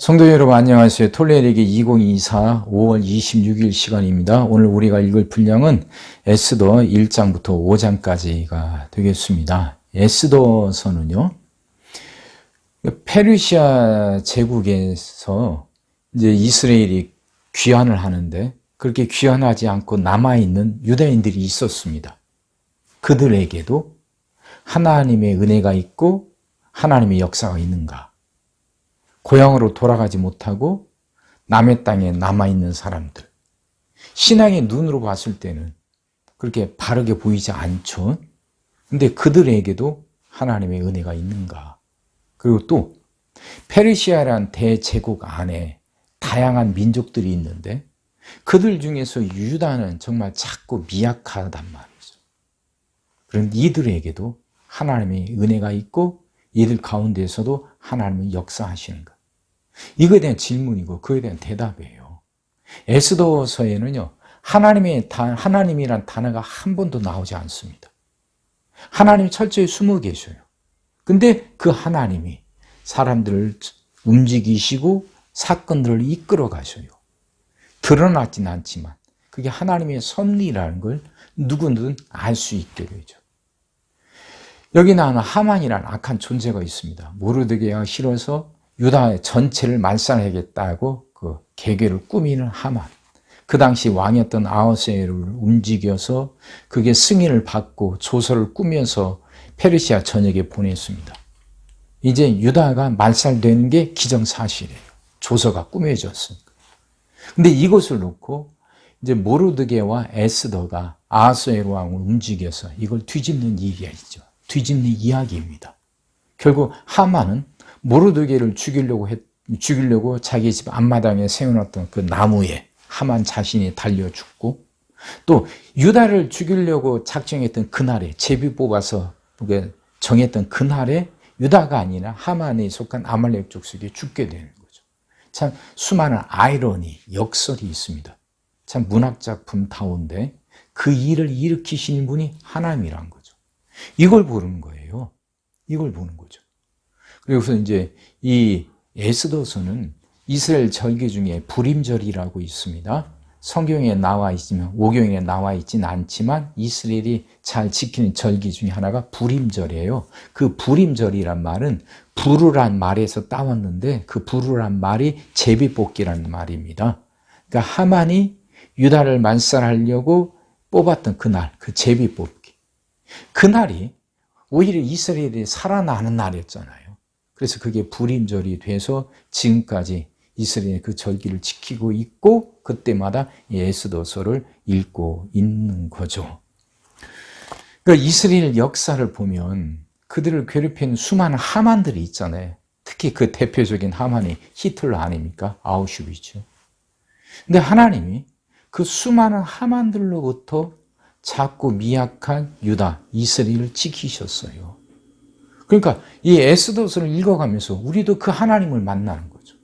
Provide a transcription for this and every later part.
성도 여러분 안녕하세요. 토레에게 2024 5월 26일 시간입니다. 오늘 우리가 읽을 분량은 에스더 1장부터 5장까지가 되겠습니다. 에스더서는요, 페르시아 제국에서 이제 이스라엘이 귀환을 하는데 그렇게 귀환하지 않고 남아있는 유다인들이 있었습니다. 그들에게도 하나님의 은혜가 있고 하나님의 역사가 있는가? 고향으로 돌아가지 못하고 남의 땅에 남아있는 사람들, 신앙의 눈으로 봤을 때는 그렇게 바르게 보이지 않죠. 근데 그들에게도 하나님의 은혜가 있는가? 그리고 또 페르시아란 대제국 안에 다양한 민족들이 있는데 그들 중에서 유다는 정말 작고 미약하단 말이죠. 그런데 이들에게도 하나님의 은혜가 있고 이들 가운데에서도 하나님은 역사하시는가? 이거에 대한 질문이고 그에 대한 대답이에요. 에스더서에는요, 하나님이란 단어가 한 번도 나오지 않습니다. 하나님이 철저히 숨어 계셔요. 근데 그 하나님이 사람들을 움직이시고 사건들을 이끌어 가셔요. 드러나진 않지만 그게 하나님의 섭리라는 걸 누구든 알 수 있게 되죠. 여기 나오는 하만이라는 악한 존재가 있습니다. 모르드게가 싫어서 유다 전체를 말살하겠다고 그 계획을 꾸미는 하만. 그 당시 왕이었던 아하스웨로를 움직여서 그게 승인을 받고 조서를 꾸면서 페르시아 전역에 보냈습니다. 이제 유다가 말살되는 게 기정사실이에요. 조서가 꾸며졌으니까. 근데 이것을 놓고 이제 모르드게와 에스더가 아하스웨로 왕을 움직여서 이걸 뒤집는 일이죠. 뒤집는 이야기입니다. 결국 하만은 모르드게를 죽이려고 자기 집 앞마당에 세워놨던 그 나무에 하만 자신이 달려 죽고, 또 유다를 죽이려고 작정했던 그날에 제비 뽑아서 정했던 그날에 유다가 아니라 하만에 속한 아말렉 족속이 죽게 되는 거죠. 참 수많은 아이러니, 역설이 있습니다. 참 문학작품다운데 그 일을 일으키시는 분이 하나님이란 거죠. 이걸 보는 거예요. 이걸 보는 거죠. 그래서 이제 이 에스더서는 이스라엘 절기 중에 불임절이라고 있습니다. 성경에 나와 있지만, 오경에 나와 있지는 않지만 이스라엘이 잘 지키는 절기 중에 하나가 불임절이에요. 그 불임절이란 말은 부르란 말에서 따왔는데 그 부르란 말이 제비뽑기라는 말입니다. 그러니까 하만이 유다를 말살하려고 뽑았던 그날, 그 제비뽑기. 그날이 오히려 이스라엘이 살아나는 날이었잖아요. 그래서 그게 불임절이 돼서 지금까지 이스라엘이 그 절기를 지키고 있고 그때마다 에스더서를 읽고 있는 거죠. 그러니까 이스라엘 역사를 보면 그들을 괴롭히는 수많은 하만들이 있잖아요. 특히 그 대표적인 하만이 히틀러 아닙니까? 아우슈비츠. 근데 하나님이 그 수많은 하만들로부터 작고 미약한 유다, 이스라엘을 지키셨어요. 그러니까 이 에스더서를 읽어가면서 우리도 그 하나님을 만나는 거죠.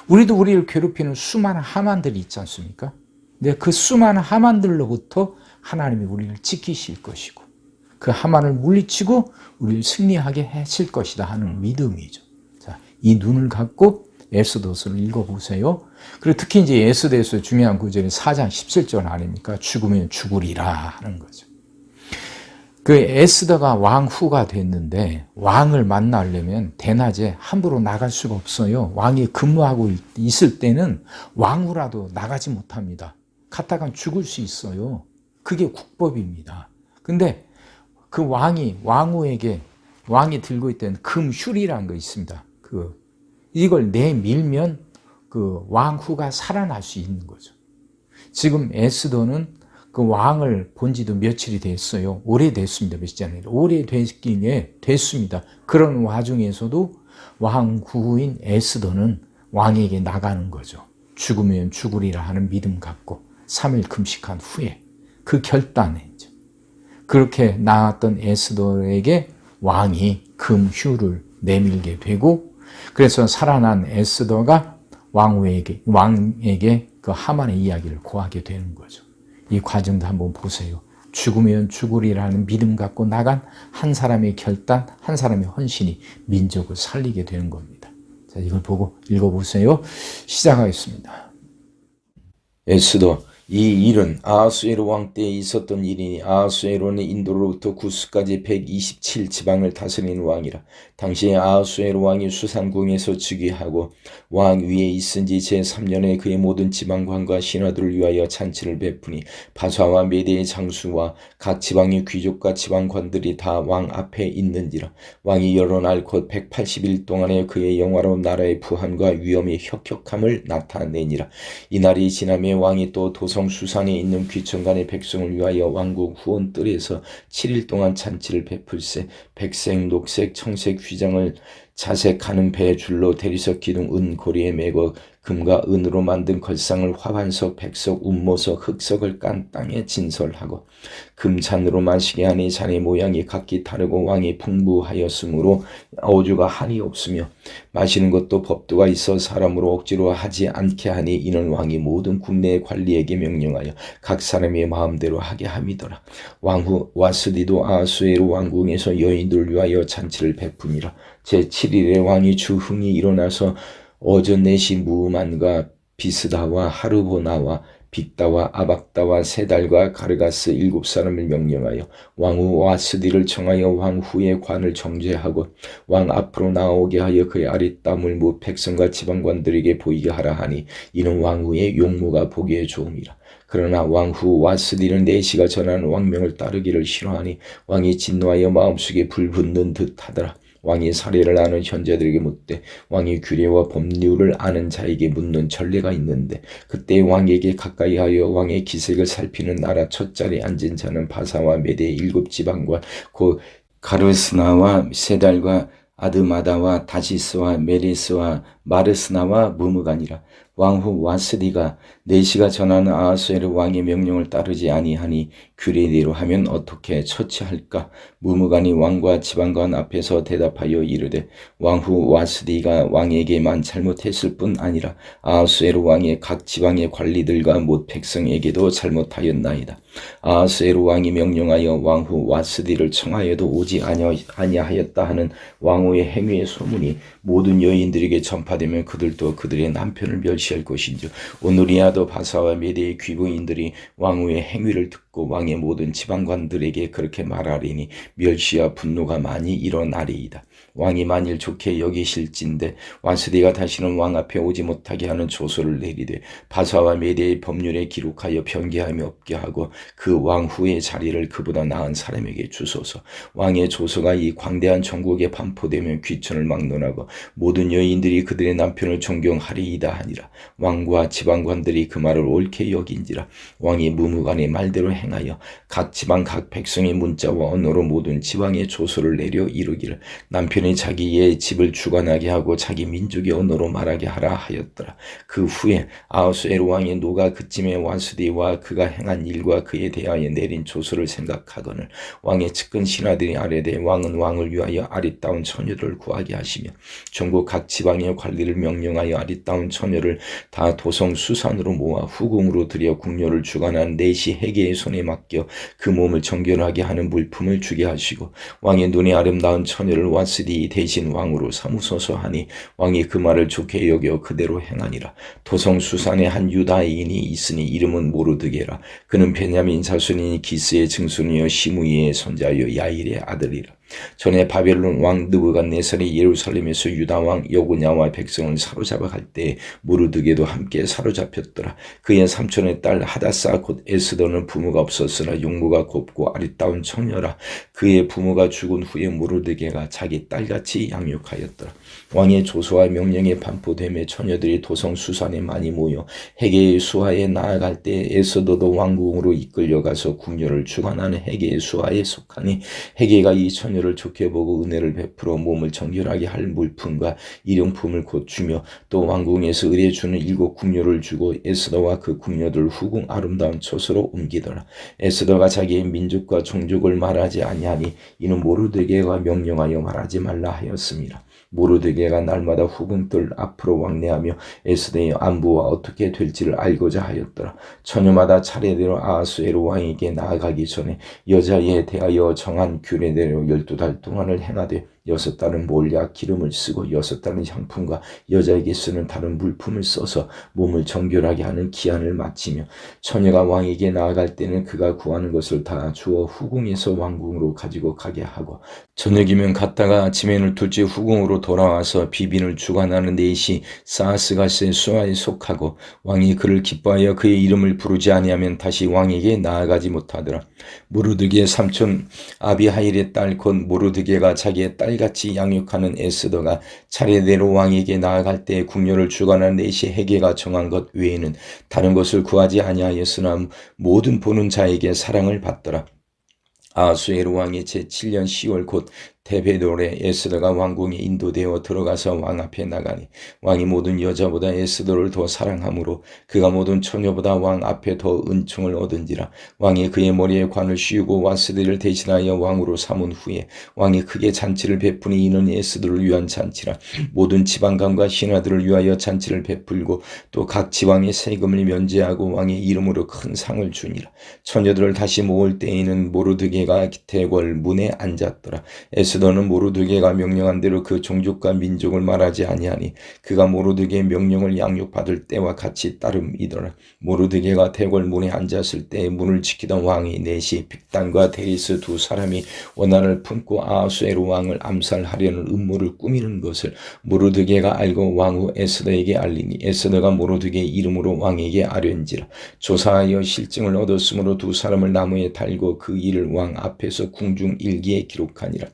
우리도 우리를 괴롭히는 수많은 하만들이 있지 않습니까? 근데 그 수많은 하만들로부터 하나님이 우리를 지키실 것이고 그 하만을 물리치고 우리를 승리하게 하실 것이다 하는 믿음이죠. 자, 이 눈을 갖고 에스더서를 읽어보세요. 그리고 특히 이제 에스더에서 중요한 구절이 4장 17절 아닙니까? 죽으면 죽으리라 하는 거죠. 그 에스더가 왕후가 됐는데 왕을 만나려면 대낮에 함부로 나갈 수가 없어요. 왕이 근무하고 있을 때는 왕후라도 나가지 못합니다. 갔다간 죽을 수 있어요. 그게 국법입니다. 근데 그 왕후에게 왕이 들고 있던 금휴리라는 거 있습니다. 이걸 내밀면 그 왕후가 살아날 수 있는 거죠. 지금 에스더는 그 왕을 본 지도 며칠이 됐어요. 오래됐습니다. 몇이 아니라 오래됐기에 됐습니다. 그런 와중에서도 왕후인 에스더는 왕에게 나가는 거죠. 죽으면 죽으리라 하는 믿음 갖고 3일 금식한 후에 그 결단에 그렇게 나왔던 에스더에게 왕이 금휴를 내밀게 되고, 그래서 살아난 에스더가 왕에게 그 하만의 이야기를 고하게 되는 거죠. 이 과정도 한번 보세요. 죽으면 죽으리라는 믿음 갖고 나간 한 사람의 결단, 한 사람의 헌신이 민족을 살리게 되는 겁니다. 자, 이걸 보고 읽어보세요. 시작하겠습니다. 에스더 이 일은 아하수에로 왕 때에 있었던 일이니 아하수에로는 인도로부터 구스까지 127지방을 다스리는 왕이라. 당시에 아하수에로 왕이 수산궁에서 즉위하고 왕 위에 있은 지 제3년에 그의 모든 지방관과 신하들을 위하여 잔치를 베푸니 바사와 메대의 장수와 각 지방의 귀족과 지방관들이 다 왕 앞에 있는지라. 왕이 여러 날 곧 180일 동안에 그의 영화로운 나라의 부한과 위엄의 혁혁함을 나타내니라. 이날이 지나며 왕이 또 도성 수산에 있는 귀천간의 백성을 위하여 왕국 후원 뜰에서 7일 동안 잔치를 베풀세 백색, 녹색, 청색 휘장을 자색하는 배 줄로 대리석 기둥 은고리에 매고 금과 은으로 만든 걸상을 화환석, 백석, 운모석, 흑석을 깐 땅에 진설하고 금잔으로 마시게 하니 잔의 모양이 각기 다르고 왕이 풍부하였으므로 어주가 한이 없으며 마시는 것도 법도가 있어 사람으로 억지로 하지 않게 하니 이는 왕이 모든 국내의 관리에게 명령하여 각 사람의 마음대로 하게 함이더라. 왕후 와스디도 아하수에로 왕궁에서 여인들을 위하여 잔치를 베푸니라. 제7일에 왕이 주흥이 일어나서 어전넷이 무만과 비스다와 하르보나와 빅다와 아박다와 세달과 가르가스 7사람을 명령하여 왕후 와스디를 청하여 왕후의 관을 정죄하고 왕 앞으로 나오게 하여 그의 아리따움을 무 백성과 지방관들에게 보이게 하라 하니 이는 왕후의 용모가 보기에 좋음이라. 그러나 왕후 와스디는 내시가 전하는 왕명을 따르기를 싫어하니 왕이 진노하여 마음속에 불붙는 듯 하더라. 왕이 사례를 아는 현자들에게 묻되 왕이 규례와 법률을 아는 자에게 묻는 전례가 있는데 그때 왕에게 가까이 하여 왕의 기색을 살피는 나라 첫 자리에 앉은 자는 바사와 메대의 7지방과 곧 가르스나와 세달과 아드마다와 다시스와 메리스와 마르스나와 무무간이라. 왕후 와스디가 내시가 전하는 아하수에르 왕의 명령을 따르지 아니하니 규례대로 하면 어떻게 처치할까? 무무간이 왕과 지방관 앞에서 대답하여 이르되 왕후 와스디가 왕에게만 잘못했을 뿐 아니라 아하수에르 왕의 각 지방의 관리들과 못 백성에게도 잘못하였나이다. 아하수에르 왕이 명령하여 왕후 와스디를 청하여도 오지 아니하였다 하는 왕후의 행위의 소문이 모든 여인들에게 전파되면 그들도 그들의 남편을 멸시할 것인지 오누리아도 바사와 메대의 귀고인들이 왕후의 행위를 듣고 왕의 모든 지방관들에게 그렇게 말하리니 멸시와 분노가 많이 일어나리이다. 왕이 만일 좋게 여기실진데 와스디가 다시는 왕 앞에 오지 못하게 하는 조서를 내리되 바사와 메대의 법률에 기록하여 변개함이 없게 하고 그 왕후의 자리를 그보다 나은 사람에게 주소서. 왕의 조서가 이 광대한 전국에 반포되면 귀천을 막론하고 모든 여인들이 그들의 남편을 존경하리이다 하니라. 왕과 지방관들이 그 말을 옳게 여긴지라. 왕이 무무간의 말대로 행하여 각 지방 각 백성의 문자와 언어로 모든 지방의 조서를 내려 이루기를 남편이 자기의 집을 주관하게 하고 자기 민족의 언어로 말하게 하라 하였더라. 그 후에 아하수에르 왕의 노가 그쯤에 와스디와 그가 행한 일과 그에 대하여 내린 조서를 생각하거늘 왕의 측근 신하들이 아뢰되 왕은 왕을 위하여 아리따운 처녀를 구하게 하시며 전국 각 지방의 관리를 명령하여 아리따운 처녀를 다 도성 수산으로 모아 후궁으로 들여 궁녀를 주관한 내시 해계의 손에 맡겨 그 몸을 정결하게 하는 물품을 주게 하시고 왕의 눈에 아름다운 처녀를 와스디 대신 왕으로 삼으소서 하니 왕이 그 말을 좋게 여겨 그대로 행하니라. 도성 수산에 한 유다인이 있으니 이름은 모르드게라. 그는 베냐민 자손이니 기스의 증손이여 시므이의 손자여 야일의 아들이라. 전에 바벨론 왕 느부갓네살이 예루살렘에서 유다 왕 여고냐와 백성을 사로잡아 갈 때에 모르드게도 함께 사로잡혔더라. 그의 삼촌의 딸 하다사 곧 에스더는 부모가 없었으나 용모가 곱고 아리따운 처녀라. 그의 부모가 죽은 후에 모르드게가 자기 딸같이 양육하였더라. 왕의 조서와 명령에 반포됨에 처녀들이 도성 수산에 많이 모여 해계의 수하에 나아갈 때 에스더도 왕궁으로 이끌려가서 궁녀를 주관하는 해계의 수하에 속하니 해계가 이 처녀를 좋게 보고 은혜를 베풀어 몸을 정결하게 할 물품과 일용품을 곧 주며 또 왕궁에서 의뢰주는 7 궁녀를 주고 에스더와 그 궁녀들 후궁 아름다운 처소로 옮기더라. 에스더가 자기의 민족과 종족을 말하지 아니하니 이는 모르드게가 명령하여 말하지 말라 하였습니다. 모르드게가 날마다 후궁들 앞으로 왕래하며 에스더의 안부와 어떻게 될지를 알고자 하였더라. 처녀마다 차례대로 아하수에르 왕에게 나아가기 전에 여자에 대하여 정한 규례대로 12 2달 동안을 행하되 6달은 몰약 기름을 쓰고 6달은 향품과 여자에게 쓰는 다른 물품을 써서 몸을 정결하게 하는 기한을 마치며 처녀가 왕에게 나아갈 때는 그가 구하는 것을 다 주어 후궁에서 왕궁으로 가지고 가게 하고 저녁이면 갔다가 아침에는 둘째 후궁으로 돌아와서 비빈을 주관하는 넷이 사스가스의 수하에 속하고 왕이 그를 기뻐하여 그의 이름을 부르지 아니하면 다시 왕에게 나아가지 못하더라. 모르드게의 삼촌 아비하일의 딸 곧 모르드게가 자기의 딸같이 양육하는 에스더가 차례대로 왕에게 나아갈 때 궁녀를 주관하는 넷이 헤게가 정한 것 외에는 다른 것을 구하지 아니하였으나 모든 보는 자에게 사랑을 받더라. 아수에르 왕의 제7년 10월 곧 데베돌에 에스더가 왕궁에 인도되어 들어가서 왕 앞에 나가니 왕이 모든 여자보다 에스더를 더 사랑하므로 그가 모든 처녀보다 왕 앞에 더 은총을 얻은지라. 왕이 그의 머리에 관을 씌우고 와스디를 대신하여 왕으로 삼은 후에 왕이 크게 잔치를 베푸니 이는 에스더를 위한 잔치라. 모든 지방감과 신하들을 위하여 잔치를 베풀고 또 각 지방의 세금을 면제하고 왕의 이름으로 큰 상을 주니라. 처녀들을 다시 모을 때에는 모르드게가 대궐 문에 앉았더라. 에스더는 모르드게가 명령한 대로 그 종족과 민족을 말하지 아니하니 그가 모르드게의 명령을 양육받을 때와 같이 따름이더라. 모르드게가 대궐 문에 앉았을 때 문을 지키던 왕이 넷이 빅단과 데리스 두 사람이 원한을 품고 아하수에로 왕을 암살하려는 음모를 꾸미는 것을 모르드게가 알고 왕후 에스더에게 알리니 에스더가 모르드게의 이름으로 왕에게 아뢰은지라. 조사하여 실증을 얻었으므로 두 사람을 나무에 달고 그 일을 왕 앞에서 궁중 일기에 기록하니라.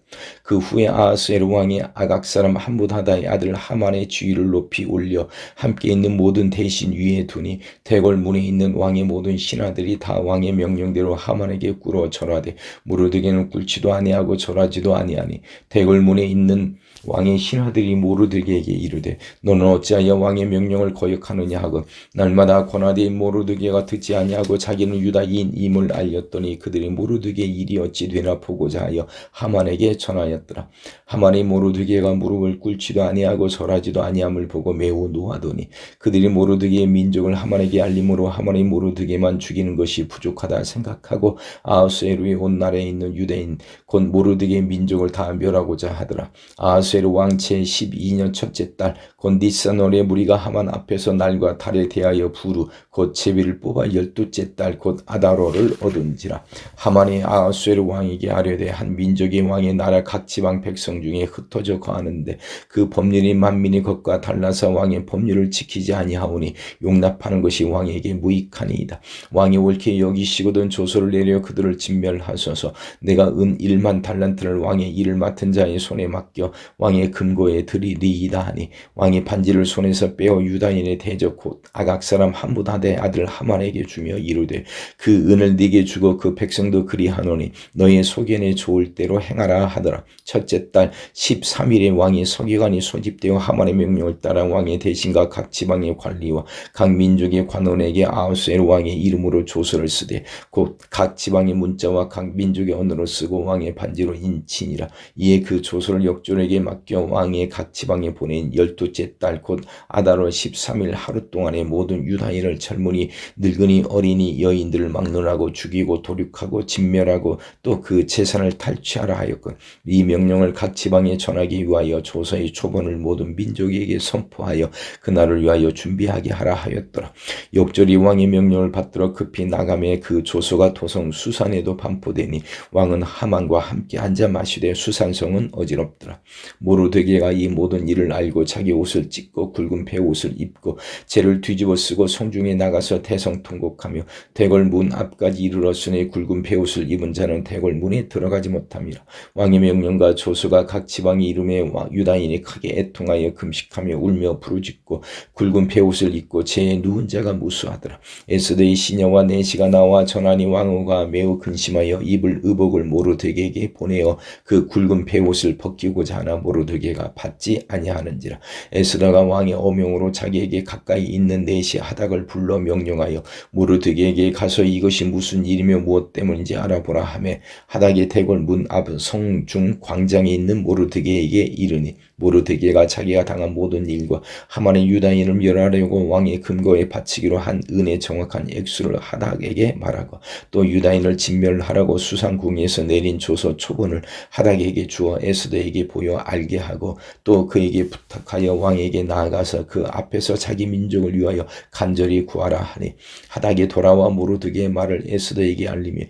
그 후에 아하수에로 왕이 아각 사람 함므다다의 아들 하만의 지위를 높이 올려 함께 있는 모든 대신 위에 두니 대궐 문에 있는 왕의 모든 신하들이 다 왕의 명령대로 하만에게 꿇어 절하되 모르드게는 꿇지도 아니하고 절하지도 아니하니 대궐 문에 있는 왕의 신하들이 모르드게에게 이르되 너는 어찌하여 왕의 명령을 거역하느냐 하고 날마다 고나대인 모르드게가 듣지 아니하고 자기는 유다인임을 알렸더니 그들이 모르드게의 일이 어찌 되나 보고자 하여 하만에게 전하였더라. 하만이 모르드게가 무릎을 꿇지도 아니하고 절하지도 아니함을 보고 매우 노하더니 그들이 모르드게의 민족을 하만에게 알림으로 하만이 모르드게만 죽이는 것이 부족하다 생각하고 아하수에루의 온 나라에 있는 유대인 곧 모르드게의 민족을 다 멸하고자 하더라. 아하수에루 왕 제12년 첫째 달 곧 니산월에 무리가 하만 앞에서 날과 달에 대하여 부르 곧 제비를 뽑아 12째 달 곧 아다로를 얻은지라. 하만이 아하수에루 왕에게 아뢰되 한 민족이 왕의 나라 각 지방 백성 중에 흩어져 거하는데 그 법률이 만민이 것과 달라서 왕의 법률을 지키지 아니하오니 용납하는 것이 왕에게 무익하니이다. 왕이 옳게 여기시거든 조서를 내려 그들을 진멸하소서. 내가 은 1만 달란트를 왕의 일을 맡은 자의 손에 맡겨 왕의 금고에 드리리이다 하니 왕이 반지를 손에서 빼어 유다인의 대적 곧 아각 사람 함므다다의 아들 하만에게 주며 이르되 그 은을 네게 주고 그 백성도 그리하노니 너의 소견에 좋을 대로 행하라 하더라. 첫째 달 13일에 왕이 서기관이 소집되어 하만의 명령을 따라 왕의 대신과 각 지방의 관리와 각 민족의 관원에게 아하수에로 왕의 이름으로 조서를 쓰되 곧 각 지방의 문자와 각 민족의 언어로 쓰고 왕의 반지로 인치니라. 이에 그 조서를 역졸에게 맡겨 왕의 각 지방에 보낸 12째 달 곧 아다로 13일 하루 동안에 모든 유다인을 젊은이 늙은이 어린이 여인들을 막론하고 죽이고 도륙하고 진멸하고 또 그 재산을 탈취하라 하였건 이 명령을 각 지방에 전하기 위하여 조서의 초본을 모든 민족에게 선포하여 그날을 위하여 준비하게 하라 하였더라. 역절이 왕의 명령을 받들어 급히 나가매 그 조서가 도성 수산에도 반포되니 왕은 하만과 함께 앉아 마시되 수산성은 어지럽더라. 모르드게가 이 모든 일을 알고 자기 옷을 찢고 굵은 베옷을 입고 재를 뒤집어 쓰고 성중에 나가서 대성통곡하며 대궐 문 앞까지 이르렀으니 굵은 베옷을 입은 자는 대궐 문에 들어가지 못함이라. 왕의 명령과 조서가 각 지방에 이름에 유다인이 크게 애통하여 금식하며 울며 부르짖고 굵은 베옷을 입고 재에 누운 자가 무수하더라. 에스더의 시녀와 내시가 나와 전하니 왕후가 매우 근심하여 입을 의복을 모르드게에게 보내어 그 굵은 베옷을 벗기고자 하나 모르드게가 받지 아니하는지라. 에스더가 왕의 어명으로 자기에게 가까이 있는 내시 하닥을 불러 명령하여 모르드게에게 가서 이것이 무슨 일이며 무엇 때문인지 알아보라 하매 하닥의 대궐 문 앞 성중 광장에 있는 모르드게에게 이르니 모르드게가 자기가 당한 모든 일과 하만의 유다인을 멸하려고 왕의 금고에 바치기로 한 은의 정확한 액수를 하닥에게 말하고 또 유다인을 진멸하라고 수상궁에서 내린 조서 초본을 하닥에게 주어 에스더에게 보여 알게 하고 또 그에게 부탁하여 왕에게 나아가서 그 앞에서 자기 민족을 위하여 간절히 구하라 하니 하닥이 돌아와 모르드게의 말을 에스더에게 알리며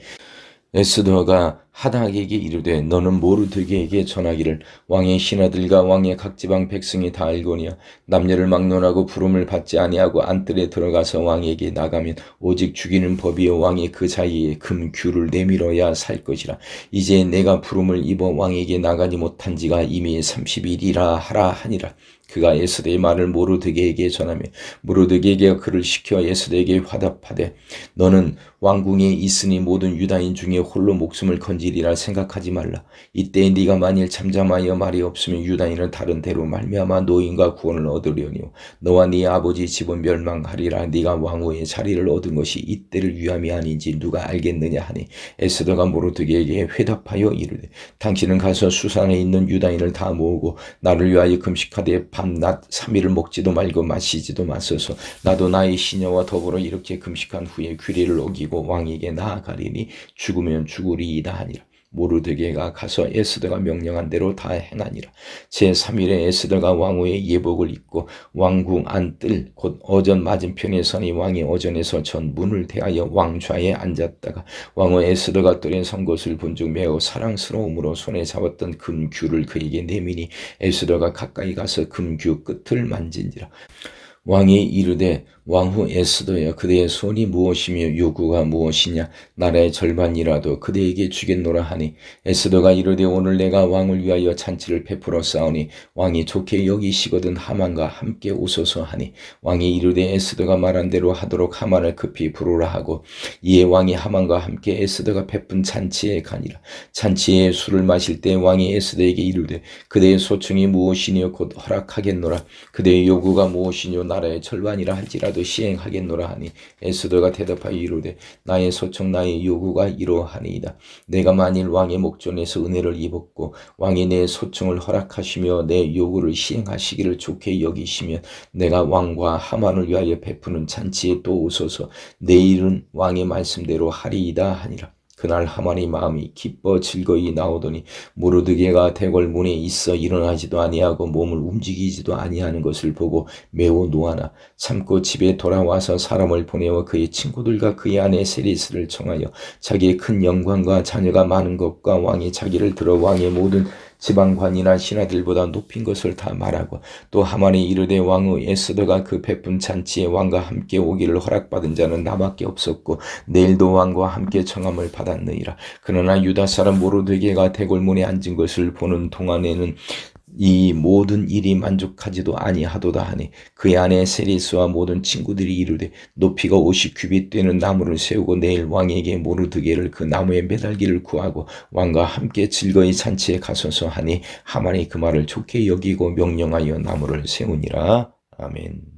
에스더가 하닥에게 이르되 너는 모르드게에게 전하기를 왕의 신하들과 왕의 각 지방 백성이 다 알거니와 남녀를 막론하고 부름을 받지 아니하고 안뜰에 들어가서 왕에게 나가면 오직 죽이는 법이요 왕이 그 사이에 금규를 내밀어야 살 것이라. 이제 내가 부름을 입어 왕에게 나가지 못한 지가 이미 30일이라 하라 하니라. 그가 에스더의 말을 모르드게에게 전하며 모르드게가 그를 시켜 에스더에게 화답하되 너는 왕궁에 있으니 모든 유다인 중에 홀로 목숨을 건지리라 생각하지 말라. 이때 네가 만일 잠잠하여 말이 없으면 유다인은 다른 데로 말미암아 노인과 구원을 얻으려니요 너와 네 아버지 집은 멸망하리라. 네가 왕후의 자리를 얻은 것이 이때를 위함이 아닌지 누가 알겠느냐 하니 에스더가 모르드게에게 회답하여 이르되 당신은 가서 수산에 있는 유다인을 다 모으고 나를 위하여 금식하되 밤낮 3일을 먹지도 말고 마시지도 마소서. 나도 나의 시녀와 더불어 이렇게 금식한 후에 규례를 어기고 왕에게 나아가리니 죽으면 죽으리이다 하니라. 모르드게가 가서 에스더가 명령한 대로 다 행하니라. 제3일에 에스더가 왕후의 예복을 입고 왕궁 안뜰 곧 어전 맞은편에 서니 왕이 어전에서 전 문을 대하여 왕좌에 앉았다가 왕후 에스더가 뜰에 선 것을 본즉 매우 사랑스러움으로 손에 잡았던 금규를 그에게 내미니 에스더가 가까이 가서 금규 끝을 만진지라. 왕이 이르되 왕후 에스더여 그대의 소원이 무엇이며 요구가 무엇이냐 나라의 절반이라도 그대에게 주겠노라 하니 에스더가 이르되 오늘 내가 왕을 위하여 잔치를 베풀어 싸우니 왕이 좋게 여기시거든 하만과 함께 오소서 하니 왕이 이르되 에스더가 말한 대로 하도록 하만을 급히 부르라 하고 이에 왕이 하만과 함께 에스더가 베푼 잔치에 가니라. 잔치에 술을 마실 때 왕이 에스더에게 이르되 그대의 소청이 무엇이뇨 곧 허락하겠노라. 그대의 요구가 무엇이뇨 나라의 절반이라 할지라도 시행하겠노라 하니 에스더가 대답하여 이르되 나의 소청 나의 요구가 이러하니이다. 내가 만일 왕의 목전에서 은혜를 입었고 왕이 내 소청을 허락하시며 내 요구를 시행하시기를 좋게 여기시면 내가 왕과 하만을 위하여 베푸는 잔치에 또 오소서. 내일은 왕의 말씀대로 하리이다 하니라. 그날 하만의 마음이 기뻐 즐거이 나오더니 모르드게가 대궐 문에 있어 일어나지도 아니하고 몸을 움직이지도 아니하는 것을 보고 매우 노하나 참고 집에 돌아와서 사람을 보내어 그의 친구들과 그의 아내 세리스를 청하여 자기의 큰 영광과 자녀가 많은 것과 왕이 자기를 들어 왕의 모든 지방관이나 신하들보다 높인 것을 다 말하고 또 하만이 이르되 왕후 에스더가 그 베푼 잔치에 왕과 함께 오기를 허락받은 자는 나밖에 없었고 내일도 왕과 함께 청함을 받았느니라. 그러나 유다 사람 모르드게가 대궐문에 앉은 것을 보는 동안에는 이 모든 일이 만족하지도 아니하도다 하니 그의 아내 세리스와 모든 친구들이 이르되 높이가 50규빗 되는 나무를 세우고 내일 왕에게 모르드게를 그 나무에 매달기를 구하고 왕과 함께 즐거이 잔치에 가소서 하니 하만이 그 말을 좋게 여기고 명령하여 나무를 세우니라. 아멘.